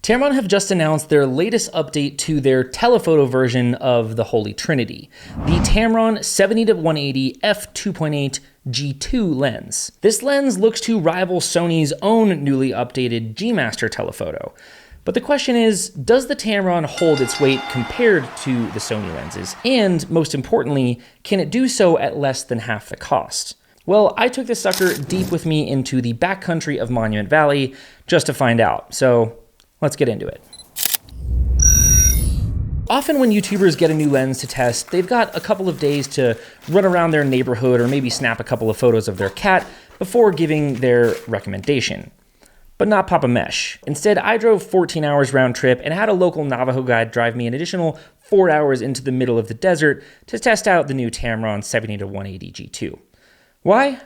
Tamron have just announced their latest update to their telephoto version of the Holy Trinity, the Tamron 70-180 f2.8 G2 lens. This lens looks to rival Sony's own newly updated G Master telephoto. But the question is, does the Tamron hold its weight compared to the Sony lenses? And most importantly, can it do so at less than half the cost? Well, I took this sucker deep with me into the backcountry of Monument Valley just to find out. So let's get into it. Often when YouTubers get a new lens to test, they've got a couple of days to run around their neighborhood or maybe snap a couple of photos of their cat before giving their recommendation. But not Papa Mesh. Instead, I drove 14 hours round trip and had a local Navajo guide drive me an additional 4 hours into the middle of the desert to test out the new Tamron 70-180 G2. Why?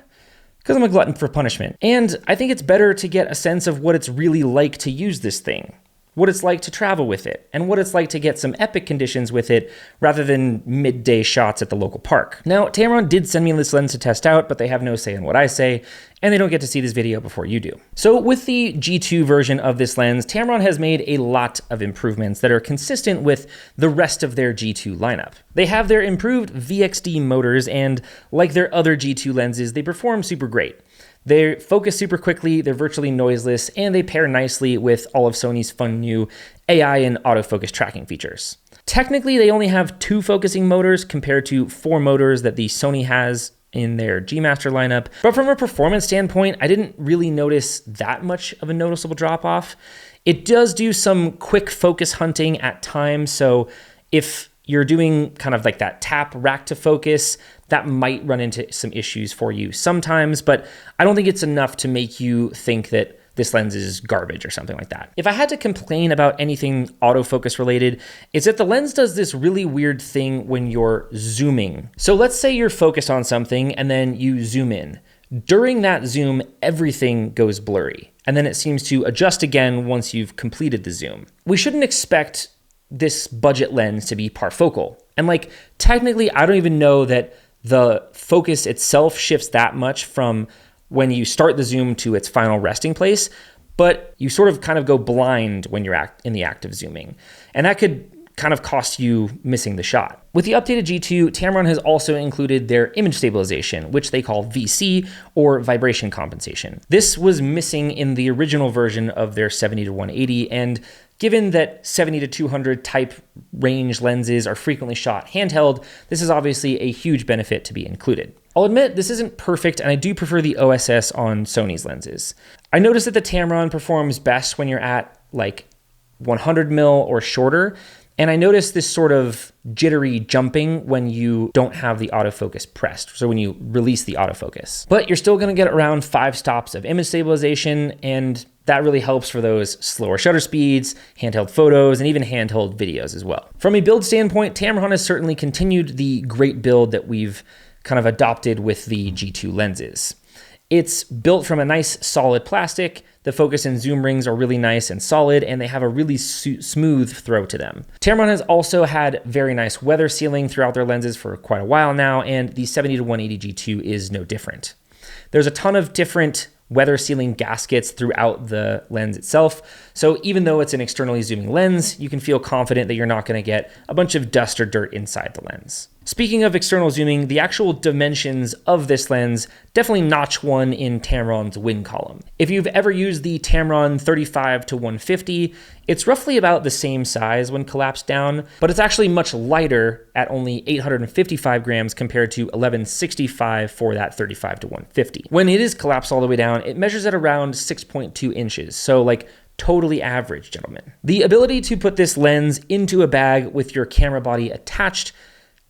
Because I'm a glutton for punishment. And I think it's better to get a sense of what it's really like to use this thing, what it's like to travel with it, and what it's like to get some epic conditions with it rather than midday shots at the local park. Now, Tamron did send me this lens to test out, but they have no say in what I say, and they don't get to see this video before you do. So with the G2 version of this lens, Tamron has made a lot of improvements that are consistent with the rest of their G2 lineup. They have their improved VXD motors, and like their other G2 lenses, they perform super great. They focus super quickly, they're virtually noiseless, and they pair nicely with all of Sony's fun new AI and autofocus tracking features. Technically, they only have 2 focusing motors compared to 4 motors that the Sony has in their G Master lineup. But from a performance standpoint, I didn't really notice that much of a noticeable drop-off. It does do some quick focus hunting at times, so if you're doing kind of like that tap rack to focus, that might run into some issues for you sometimes, but I don't think it's enough to make you think that this lens is garbage or something like that. If I had to complain about anything autofocus related, it's that the lens does this really weird thing when you're zooming. So let's say you're focused on something and then you zoom in. During that zoom, everything goes blurry, and then it seems to adjust again once you've completed the zoom. We shouldn't expect this budget lens to be parfocal. And like, technically, I don't even know that the focus itself shifts that much from when you start the zoom to its final resting place, but you sort of kind of go blind when you're in the act of zooming. And that could kind of cost you missing the shot. With the updated G2, Tamron has also included their image stabilization, which they call VC, or vibration compensation. This was missing in the original version of their 70-180, and given that 70-200 type range lenses are frequently shot handheld, this is obviously a huge benefit to be included. I'll admit this isn't perfect, and I do prefer the OSS on Sony's lenses. I noticed that the Tamron performs best when you're at like 100 mil or shorter, and I noticed this sort of jittery jumping when you don't have the autofocus pressed, so when you release the autofocus. But you're still gonna get around 5 stops of image stabilization, and that really helps for those slower shutter speeds, handheld photos, and even handheld videos as well. From a build standpoint, Tamron has certainly continued the great build that we've kind of adopted with the G2 lenses. It's built from a nice solid plastic. The focus and zoom rings are really nice and solid, and they have a really smooth throw to them. Tamron has also had very nice weather sealing throughout their lenses for quite a while now, and the 70-180 G2 is no different. There's a ton of different weather sealing gaskets throughout the lens itself, so even though it's an externally zooming lens, you can feel confident that you're not going to get a bunch of dust or dirt inside the lens. Speaking of external zooming, the actual dimensions of this lens definitely notch one in Tamron's win column. If you've ever used the Tamron 35-150, it's roughly about the same size when collapsed down, but it's actually much lighter at only 855 grams compared to 1165 for that 35-150. When it is collapsed all the way down, it measures at around 6.2 inches, so like totally average, gentlemen. The ability to put this lens into a bag with your camera body attached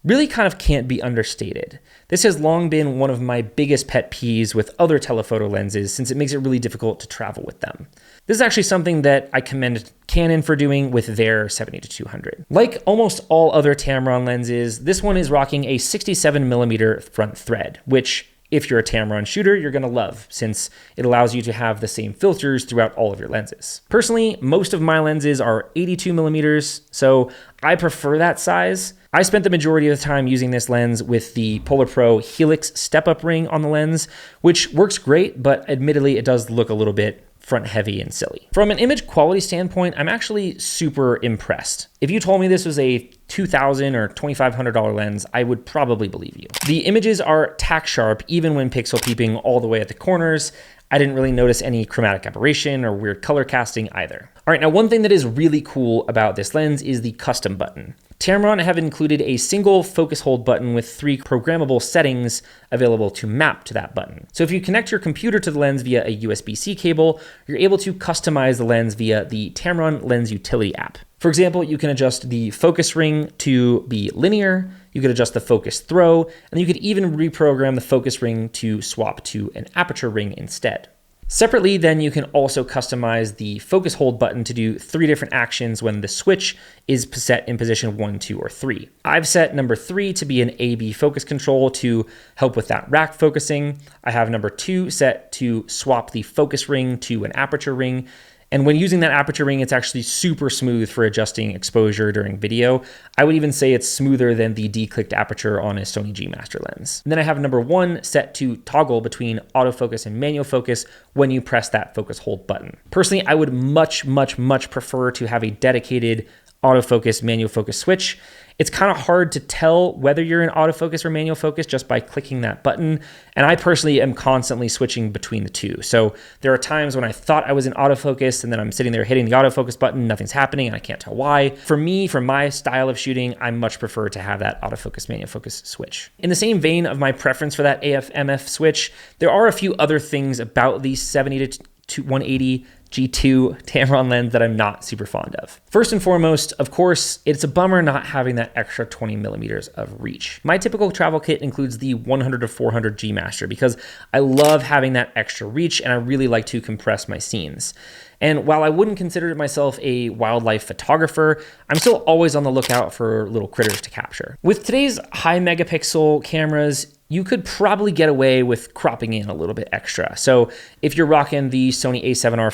really kind of can't be understated. This has long been one of my biggest pet peeves with other telephoto lenses, since it makes it really difficult to travel with them. This is actually something that I commend Canon for doing with their 70-200. Like almost all other Tamron lenses, this one is rocking a 67mm front thread, which if you're a Tamron shooter, you're gonna love, since it allows you to have the same filters throughout all of your lenses. Personally, most of my lenses are 82mm, so I prefer that size. I spent the majority of the time using this lens with the Polar Pro Helix step-up ring on the lens, which works great, but admittedly it does look a little bit front heavy and silly. From an image quality standpoint, I'm actually super impressed. If you told me this was a $2,000 or $2,500 lens, I would probably believe you. The images are tack sharp, even when pixel peeping all the way at the corners. I didn't really notice any chromatic aberration or weird color casting either. All right, now one thing that is really cool about this lens is the custom button. Tamron have included a single focus hold button with 3 programmable settings available to map to that button. So if you connect your computer to the lens via a USB-C cable, you're able to customize the lens via the Tamron Lens Utility app. For example, you can adjust the focus ring to be linear, you could adjust the focus throw, and you could even reprogram the focus ring to swap to an aperture ring instead. Separately, then you can also customize the focus hold button to do 3 different actions when the switch is set in position 1, 2, or 3. I've set number 3 to be an A/B focus control to help with that rack focusing. I have number 2 set to swap the focus ring to an aperture ring. And when using that aperture ring, it's actually super smooth for adjusting exposure during video. I would even say it's smoother than the declicked aperture on a Sony G Master lens. And then I have number 1 set to toggle between autofocus and manual focus when you press that focus hold button. Personally, I would much prefer to have a dedicated autofocus, manual focus switch. It's kind of hard to tell whether you're in autofocus or manual focus just by clicking that button. And I personally am constantly switching between the two. So there are times when I thought I was in autofocus and then I'm sitting there hitting the autofocus button, nothing's happening and I can't tell why. For me, for my style of shooting, I much prefer to have that autofocus, manual focus switch. In the same vein of my preference for that AF/MF switch, there are a few other things about the 70 to 180 G2 Tamron lens that I'm not super fond of. First and foremost, of course, it's a bummer not having that extra 20 millimeters of reach. My typical travel kit includes the 100 to 400 G Master because I love having that extra reach and I really like to compress my scenes. And while I wouldn't consider myself a wildlife photographer, I'm still always on the lookout for little critters to capture. With today's high megapixel cameras, you could probably get away with cropping in a little bit extra. So if you're rocking the Sony a7R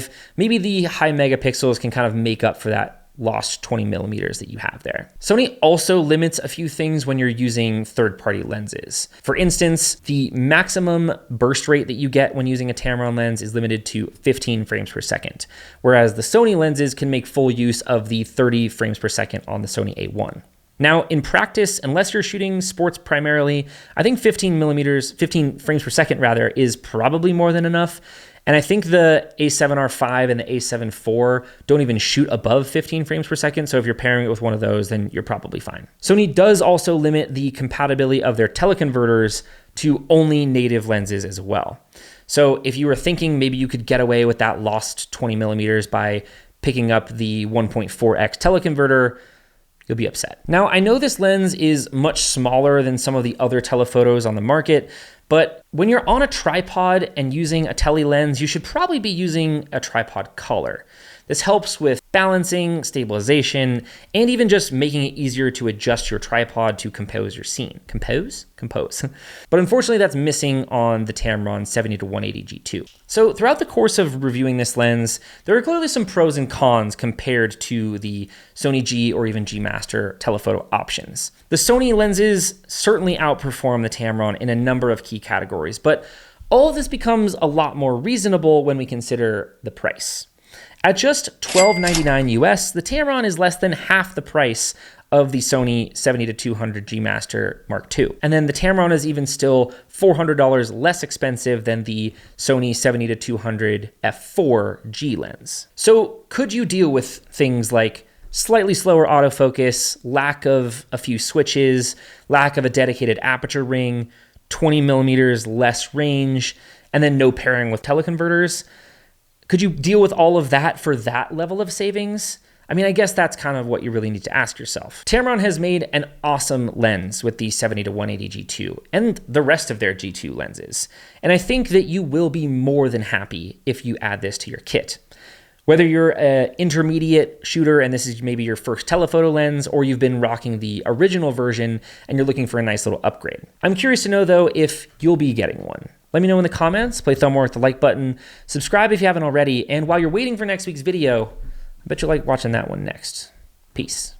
V, maybe the high megapixels can kind of make up for that lost 20 millimeters that you have there. Sony also limits a few things when you're using third-party lenses. For instance, the maximum burst rate that you get when using a Tamron lens is limited to 15 frames per second, whereas the Sony lenses can make full use of the 30 frames per second on the Sony a1. Now, in practice, unless you're shooting sports primarily, I think 15 frames per second rather, is probably more than enough. And I think the a7R V and the a7 IV don't even shoot above 15 frames per second. So if you're pairing it with one of those, then you're probably fine. Sony does also limit the compatibility of their teleconverters to only native lenses as well. So if you were thinking maybe you could get away with that lost 20 millimeters by picking up the 1.4x teleconverter, you'll be upset. Now, I know this lens is much smaller than some of the other telephotos on the market, but when you're on a tripod and using a tele lens, you should probably be using a tripod collar. This helps with balancing, stabilization, and even just making it easier to adjust your tripod to compose your scene. Compose? But unfortunately, that's missing on the Tamron 70 to 180 G2. So throughout the course of reviewing this lens, there are clearly some pros and cons compared to the Sony G or even G Master telephoto options. The Sony lenses certainly outperform the Tamron in a number of key categories, but all of this becomes a lot more reasonable when we consider the price. At just $12.99 US, the Tamron is less than half the price of the Sony 70 to 200 G Master Mark II. And then the Tamron is even still $400 less expensive than the Sony 70 to 200 f4 G lens. So could you deal with things like slightly slower autofocus, lack of a few switches, lack of a dedicated aperture ring, 20 millimeters less range, and then no pairing with teleconverters? Could you deal with all of that for that level of savings? I mean, I guess that's kind of what you really need to ask yourself. Tamron has made an awesome lens with the 70 to 180 G2 and the rest of their G2 lenses. And I think that you will be more than happy if you add this to your kit. Whether you're an intermediate shooter and this is maybe your first telephoto lens, or you've been rocking the original version and you're looking for a nice little upgrade. I'm curious to know though if you'll be getting one. Let me know in the comments, play thumb war with the like button, subscribe if you haven't already, and while you're waiting for next week's video, I bet you'll like watching that one next. Peace.